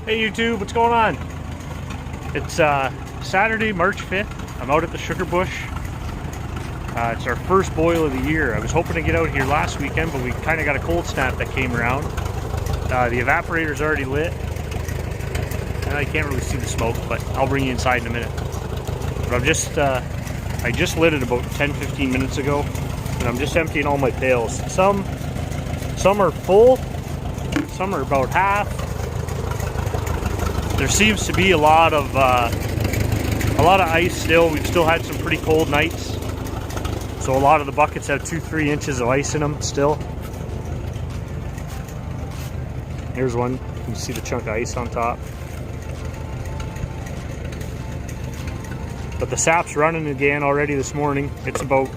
Hey YouTube, what's going on? It's Saturday, March 5th. I'm out at the sugar bush. It's our first boil of the year. I was hoping to get out here last weekend, but we kind of got a cold snap that came around. The evaporator's already lit. And I can't really see the smoke, but I'll bring you inside in a minute. But I just lit it about 10-15 minutes ago, and I'm just emptying all my pails. Some are full, some are about half. There seems to be a lot of ice still. We've still had some pretty cold nights, so a lot of the buckets have 2-3 inches of ice in them still. Here's one. You can see the chunk of ice on top. But the sap's running again already this morning. It's about,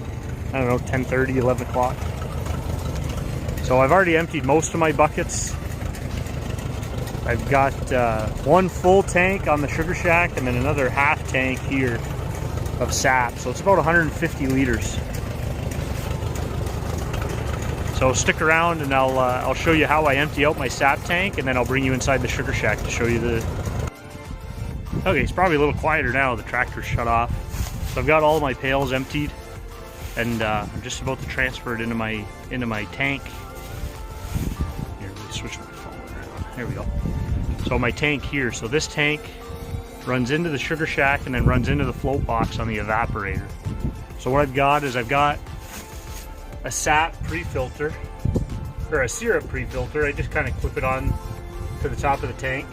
I don't know, 10:30, 11 o'clock. So I've already emptied most of my buckets. I've got one full tank on the sugar shack and then another half tank here of sap. So it's about 150 liters. So stick around and I'll show you how I empty out my sap tank, and then I'll bring you inside the sugar shack to show you the... Okay, it's probably a little quieter now. The tractor's shut off. So I've got all my pails emptied, and I'm just about to transfer it into my tank. Here, let me switch my phone around. There we go. So my tank here. So this tank runs into the sugar shack and then runs into the float box on the evaporator. So what I've got is I've got a sap pre-filter, or a syrup pre-filter. I just kind of clip it on to the top of the tank.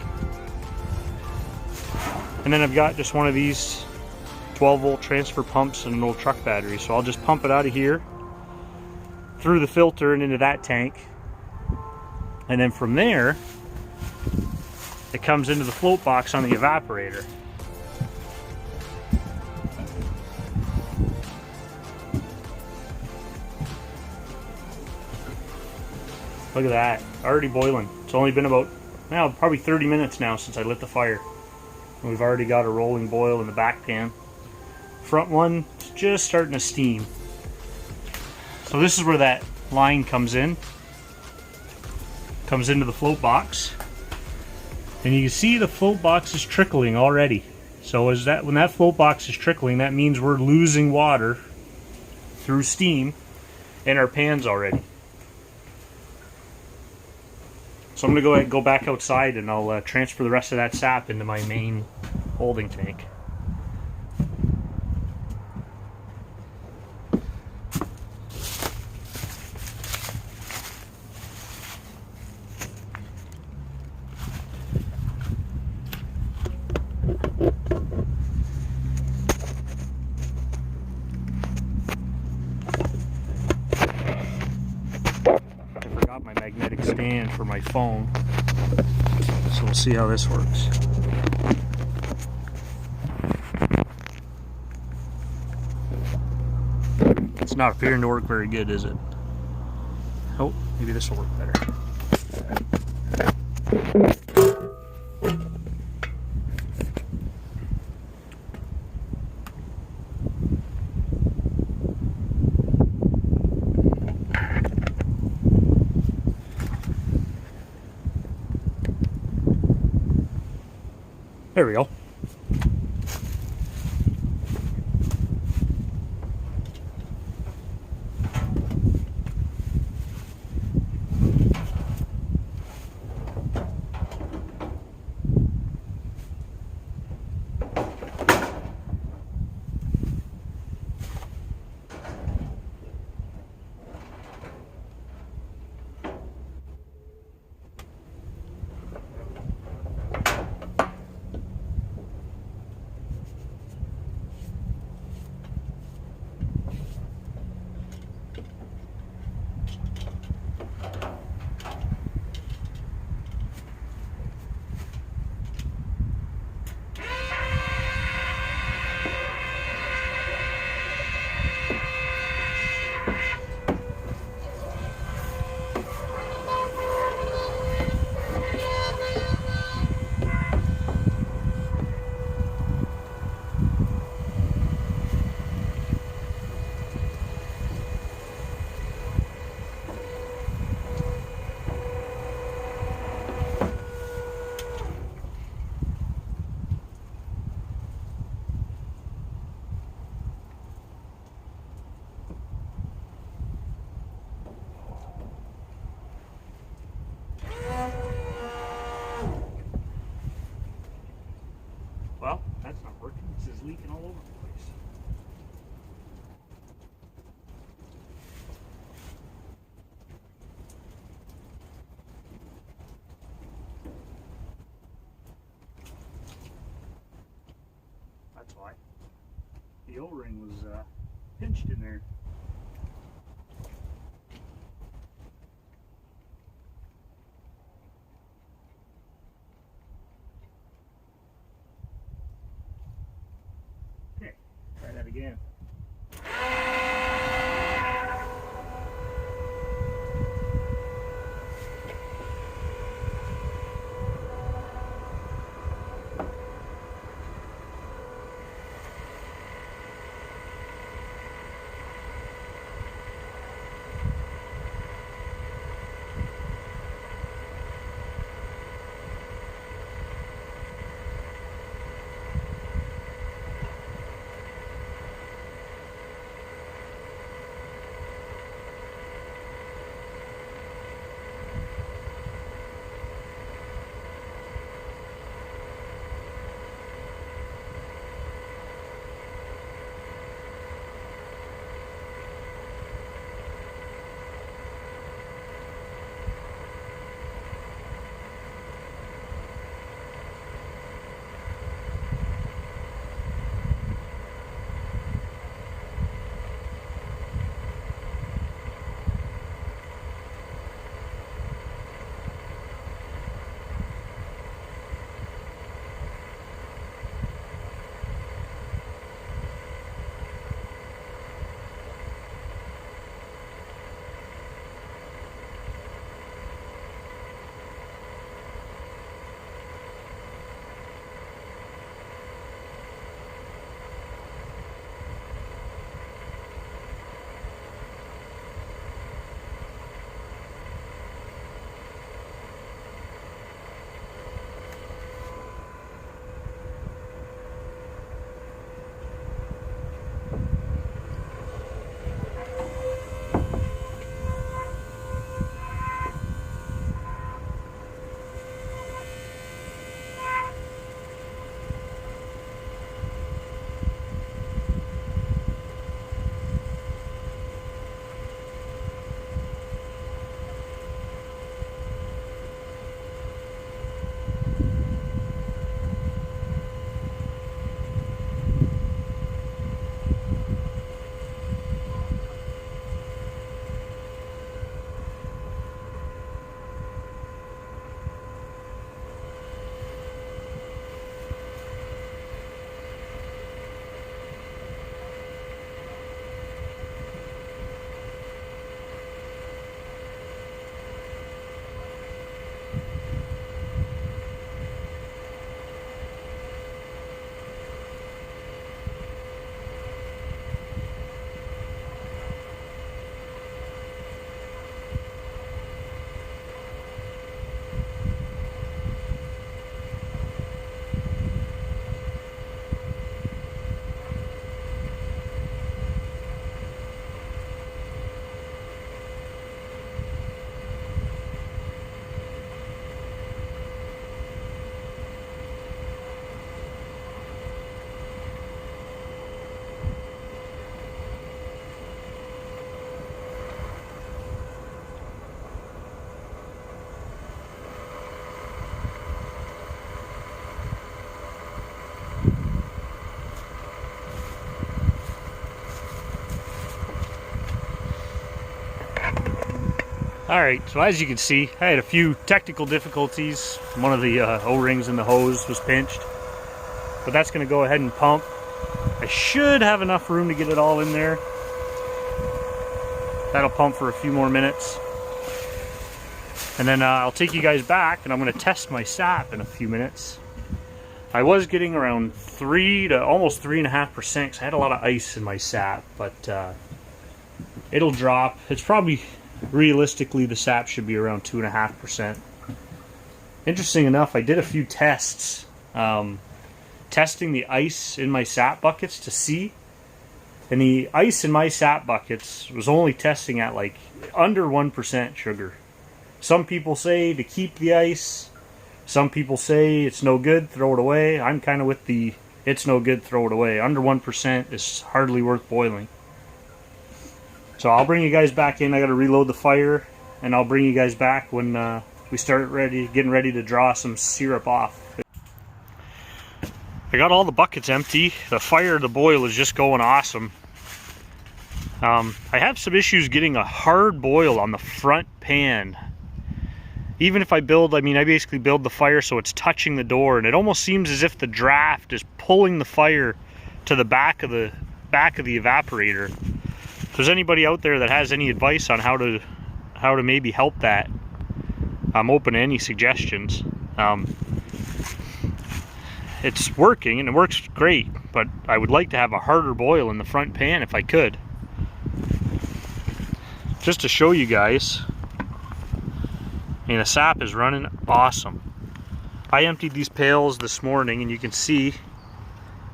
And then I've got just one of these 12-volt transfer pumps and an old truck battery. So I'll just pump it out of here, through the filter and into that tank. And then from there, it comes into the float box on the evaporator. Look at that, already boiling. It's only been about, now probably 30 minutes now since I lit the fire. And we've already got a rolling boil in the back pan. Front one is just starting to steam. So this is where that line comes in. Comes into the float box. And you can see the float box is trickling already. So when that float box is trickling, that means we're losing water through steam in our pans already. So I'm going to go ahead and go back outside, and I'll transfer the rest of that sap into my main holding tank. My magnetic stand for my phone, so we'll see how this works. It's not appearing to work very good, is it? Oh, maybe this will work better. There we go. the O-ring was pinched in there. Okay, try that again. Alright, so as you can see, I had a few technical difficulties. One of the O-rings in the hose was pinched. But that's going to go ahead and pump. I should have enough room to get it all in there. That'll pump for a few more minutes. And then I'll take you guys back and I'm going to test my sap in a few minutes. I was getting around 3 to almost 3.5% because I had a lot of ice in my sap. But it'll drop. It's probably... realistically, the sap should be around 2.5%. Interesting enough, I did a few tests, testing the ice in my sap buckets to see, and the ice in my sap buckets was only testing at like under 1% sugar. Some people say to keep the ice, some people say it's no good, throw it away. I'm kind of with the it's no good, throw it away. Under 1% is hardly worth boiling. So I'll bring you guys back in. I got to reload the fire, and I'll bring you guys back when we start getting ready to draw some syrup off. I got all the buckets empty. The fire, the boil is just going awesome. I have some issues getting a hard boil on the front pan. Even if I build, I basically build the fire so it's touching the door, and it almost seems as if the draft is pulling the fire to the back of the evaporator. If there's anybody out there that has any advice on how to maybe help that, I'm open to any suggestions. It's working and it works great, but I would like to have a harder boil in the front pan if I could. Just to show you guys, the sap is running awesome. I emptied these pails this morning and you can see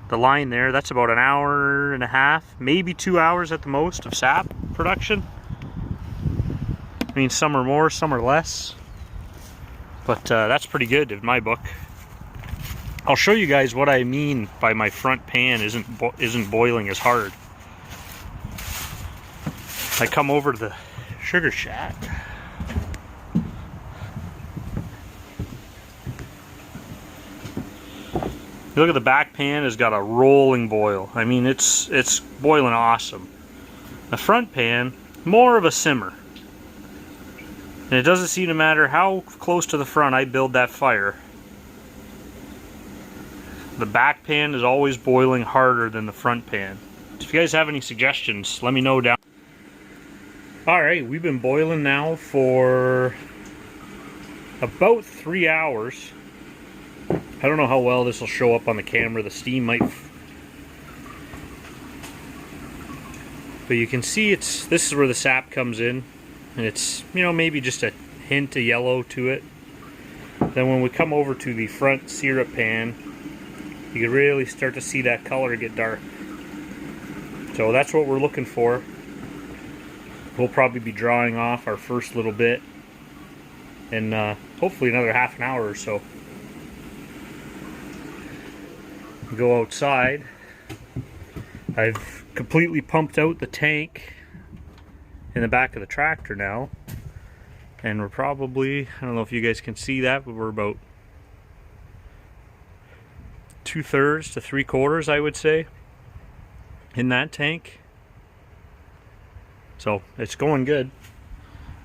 the line there. That's about an hour and a half, maybe 2 hours at the most of sap production. Some are more, some are less, but that's pretty good in my book. I'll show you guys what I mean by my front pan isn't boiling as hard. I come over to the sugar shack. You look at the back pan, has got a rolling boil. It's boiling awesome. The front pan, more of a simmer. And it doesn't seem to matter how close to the front I build that fire. The back pan is always boiling harder than the front pan. If you guys have any suggestions, let me know down. Alright, we've been boiling now for about 3 hours. I don't know how well this will show up on the camera. The steam might... But you can see this is where the sap comes in. And it's, maybe just a hint of yellow to it. Then when we come over to the front syrup pan, you can really start to see that color get dark. So that's what we're looking for. We'll probably be drawing off our first little bit in hopefully another half an hour or so. Go outside. I've completely pumped out the tank in the back of the tractor now, and we're probably, I don't know if you guys can see that, but we're about 2/3 to 3/4, I would say, in that tank. So it's going good.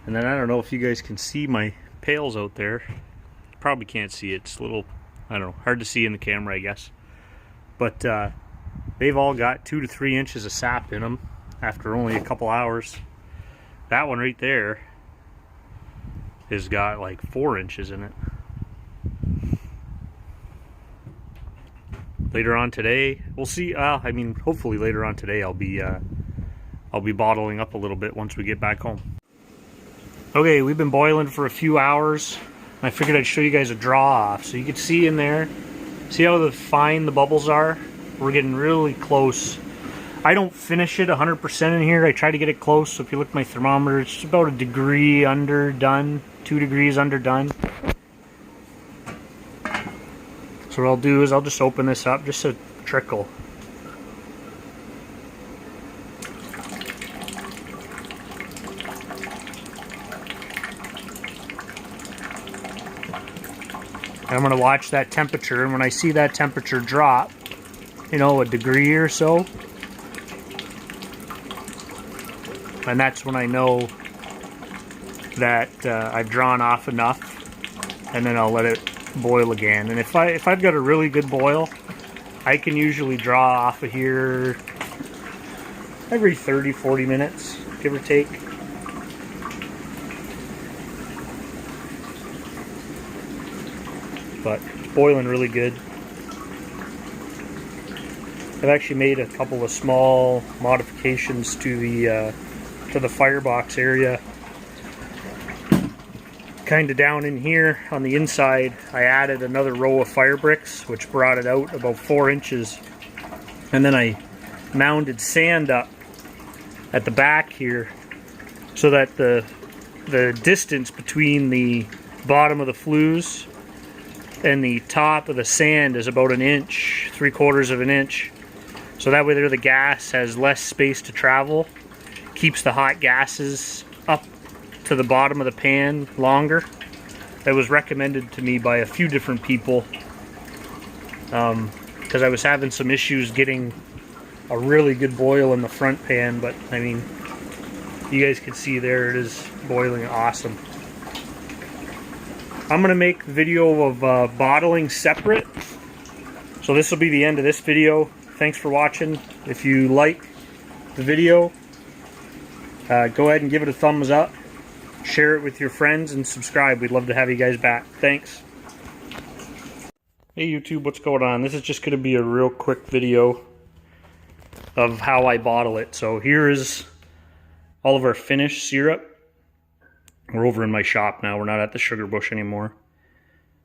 And then I don't know if you guys can see my pails out there. You probably can't see it. It's a little, I don't know, hard to see in the camera, I guess. But they've all got 2 to 3 inches of sap in them after only a couple hours. That one right there has got like 4 inches in it. Later on today, we'll see. Hopefully later on today, I'll be bottling up a little bit once we get back home. Okay, we've been boiling for a few hours. I figured I'd show you guys a draw off, so you can see in there. See how fine the bubbles are? We're getting really close. I don't finish it 100% in here. I try to get it close. So if you look at my thermometer, it's about 1 degree underdone, 2 degrees underdone. So what I'll do is I'll just open this up, just a trickle. I'm going to watch that temperature, and when I see that temperature drop, 1 degree or so, and that's when I know that I've drawn off enough, and then I'll let it boil again. And if I've got a really good boil, I can usually draw off of here every 30-40 minutes, give or take. But it's boiling really good. I've actually made a couple of small modifications to the firebox area. Kind of down in here on the inside, I added another row of fire bricks, which brought it out about 4 inches. And then I mounded sand up at the back here so that the distance between the bottom of the flues and the top of the sand is about 1 inch, 3/4 of an inch. So that way there the gas has less space to travel, keeps the hot gases up to the bottom of the pan longer. That was recommended to me by a few different people. because I was having some issues getting a really good boil in the front pan, but I mean, you guys can see there it is boiling awesome. I'm going to make the video of bottling separate. So this will be the end of this video. Thanks for watching. If you like the video, go ahead and give it a thumbs up. Share it with your friends and subscribe. We'd love to have you guys back. Thanks. Hey YouTube, what's going on? This is just going to be a real quick video of how I bottle it. So here is all of our finished syrup. We're over in my shop now. We're not at the sugar bush anymore.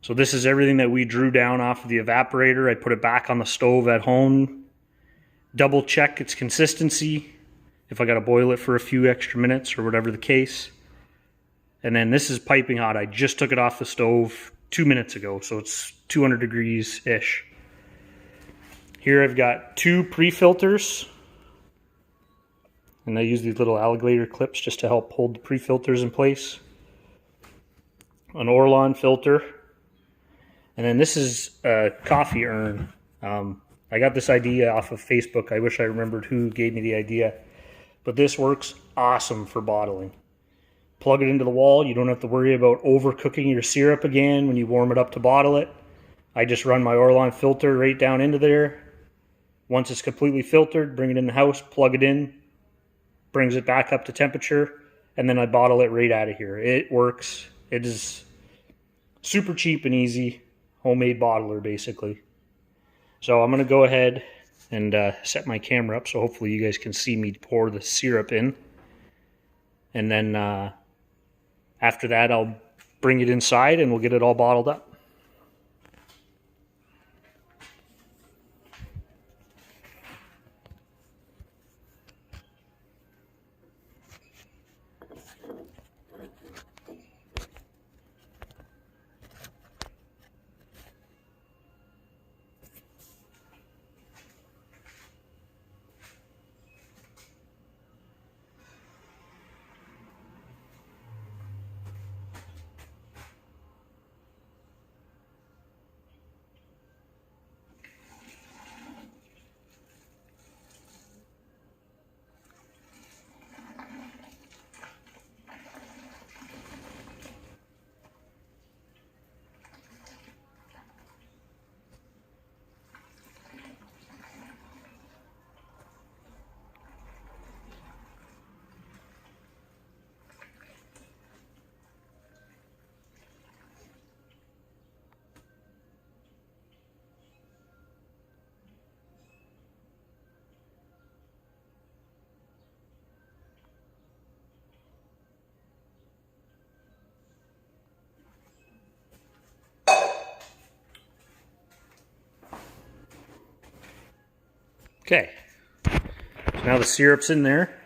So this is everything that we drew down off of the evaporator. I put it back on the stove at home. Double check its consistency if I got to boil it for a few extra minutes or whatever the case. And then this is piping hot. I just took it off the stove 2 minutes ago, so it's 200 degrees-ish. Here I've got 2 pre-filters. And I use these little alligator clips just to help hold the pre-filters in place. An Orlon filter. And then this is a coffee urn. I got this idea off of Facebook. I wish I remembered who gave me the idea. But this works awesome for bottling. Plug it into the wall. You don't have to worry about overcooking your syrup again when you warm it up to bottle it. I just run my Orlon filter right down into there. Once it's completely filtered, bring it in the house, plug it in. Brings it back up to temperature, and then I bottle it right out of here. It works. It is super cheap and easy. Homemade bottler, basically. So I'm going to go ahead and set my camera up so hopefully you guys can see me pour the syrup in. And then after that, I'll bring it inside and we'll get it all bottled up. Okay, so now the syrup's in there.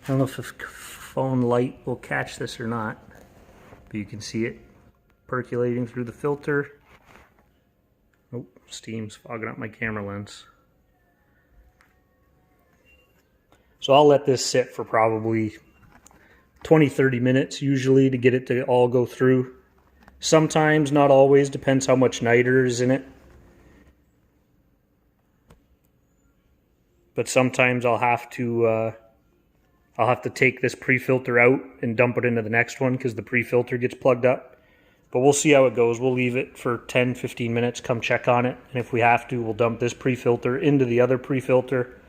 I don't know if the phone light will catch this or not, but you can see it percolating through the filter. Oh, steam's fogging up my camera lens. So I'll let this sit for probably 20-30 minutes usually to get it to all go through. Sometimes, not always, depends how much niter is in it. But sometimes I'll have to take this pre-filter out and dump it into the next one because the pre-filter gets plugged up. But we'll see how it goes. We'll leave it for 10-15 minutes, come check on it. And if we have to, we'll dump this pre-filter into the other pre-filter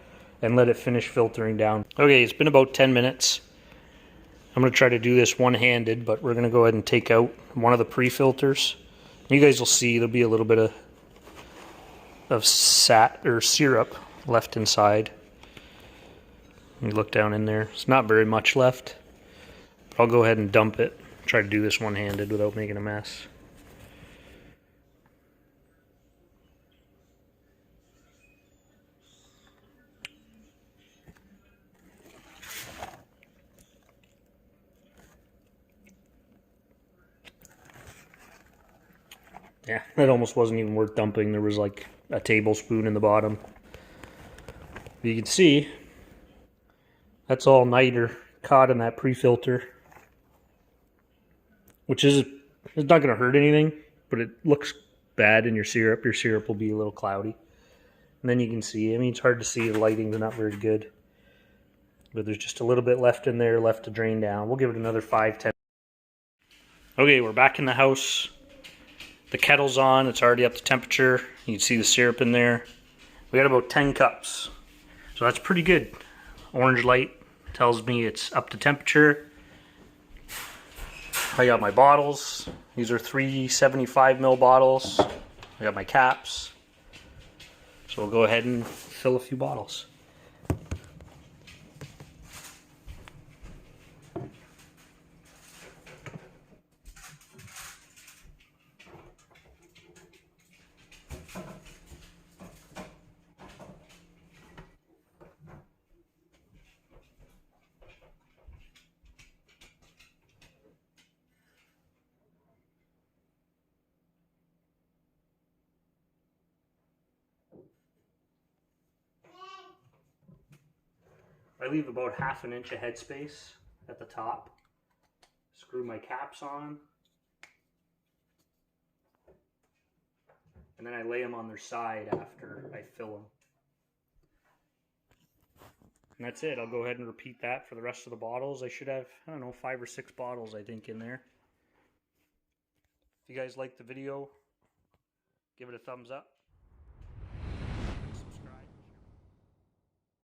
and let it finish filtering down. Okay, it's been about 10 minutes. I'm going to try to do this one-handed, but we're going to go ahead and take out one of the pre-filters. You guys will see there'll be a little bit of syrup left inside. You look down in there. It's not very much left. But I'll go ahead and dump it. Try to do this one-handed without making a mess. Yeah, that almost wasn't even worth dumping. There was like a tablespoon in the bottom. But you can see that's all niter caught in that pre-filter, which is, it's not going to hurt anything, but it looks bad in your syrup will be a little cloudy. And then you can see, I mean, it's hard to see, the lighting's not very good. But there's just a little bit left in there, left to drain down. We'll give it another 5-10. Okay, we're back in the house. The kettle's on, it's already up to temperature. You can see the syrup in there. We got about 10 cups. So that's pretty good. Orange light tells me it's up to temperature. I got my bottles. These are 375 ml bottles. I got my caps. So we'll go ahead and fill a few bottles. I leave about ½ an inch of headspace at the top. Screw my caps on. And then I lay them on their side after I fill them. And that's it. I'll go ahead and repeat that for the rest of the bottles. I should have, I don't know, 5 or 6 bottles, I think, in there. If you guys liked the video, give it a thumbs up.